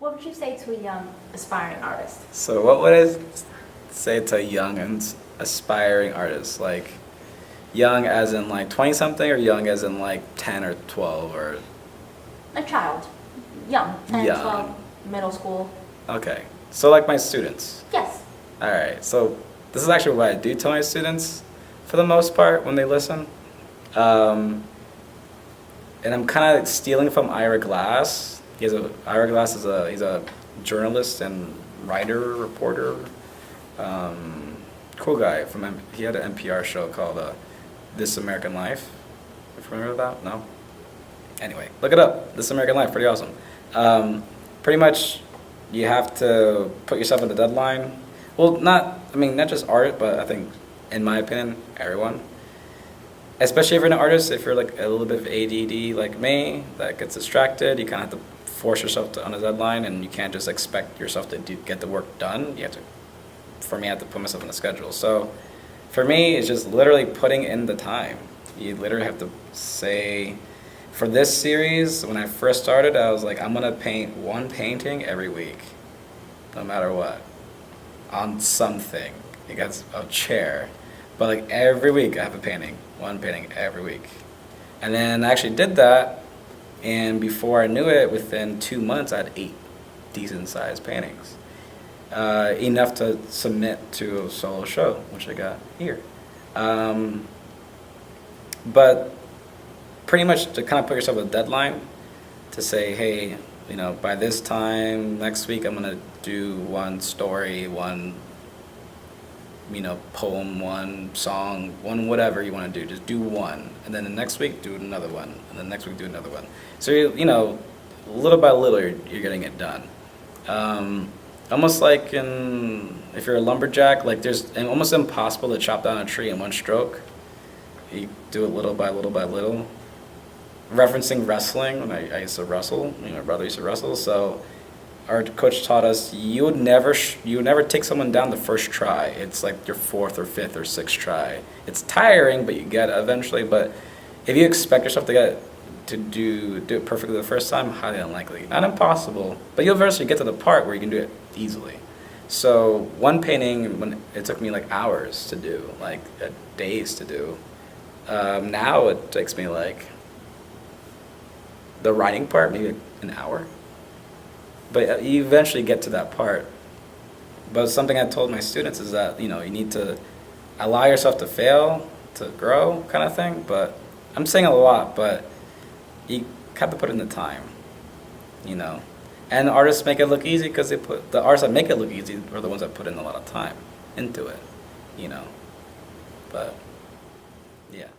What would you say to a young aspiring artist? So what would I say to young and aspiring artists? Like young as in like 20 something or young as in like 10 or 12 or? A child. Young. 10, Young. 12, middle school. Okay. So like my students. Yes. All right. So this is actually what I do tell my students for the most part when they listen. And I'm kind of stealing from Ira Glass. Ira Glass he's a journalist and writer, reporter, cool guy. He had an NPR show called This American Life. You familiar with that? No? Anyway, look it up. This American Life, pretty awesome. Pretty much, you have to put yourself in the deadline. Well, not just art, but I think, in my opinion, everyone. Especially if you're an artist, if you're like a little bit of ADD like me, that gets distracted, you kind of have to force yourself on a deadline, and you can't just expect yourself to get the work done. For me, I have to put myself on a schedule. So for me, it's just literally putting in the time. You literally have to say, for this series, when I first started, I was like, I'm gonna paint one painting every week, no matter what, on something. It gets a chair. But like every week I have a painting, one painting every week. And then I actually did that, and before I knew it, within 2 months I had 8 decent sized paintings. Enough to submit to a solo show, which I got here. But pretty much to kind of put yourself a deadline to say, hey, by this time next week I'm gonna do one story, one poem, one song, one whatever you want to do. Just do one, and then the next week do another one, and then next week do another one. So little by little you're getting it done. Almost like if you're a lumberjack, like there's almost impossible to chop down a tree in one stroke. You do it little by little by little. Referencing wrestling, when I used to wrestle, my brother used to wrestle, so our coach taught us you would never take someone down the first try. It's like your 4th or 5th or 6th try. It's tiring, but you get it eventually. But if you expect yourself to do it perfectly the first time, highly unlikely. Not impossible, but you'll eventually get to the part where you can do it easily. So one painting, when it took me like hours to do, like days to do. Now it takes me like the writing part, maybe like an hour. But you eventually get to that part. But something I told my students is that, you need to allow yourself to fail, to grow, kind of thing. But I'm saying a lot, but you have to put in the time, And artists make it look easy because the artists that make it look easy are the ones that put in a lot of time into it, But, yeah.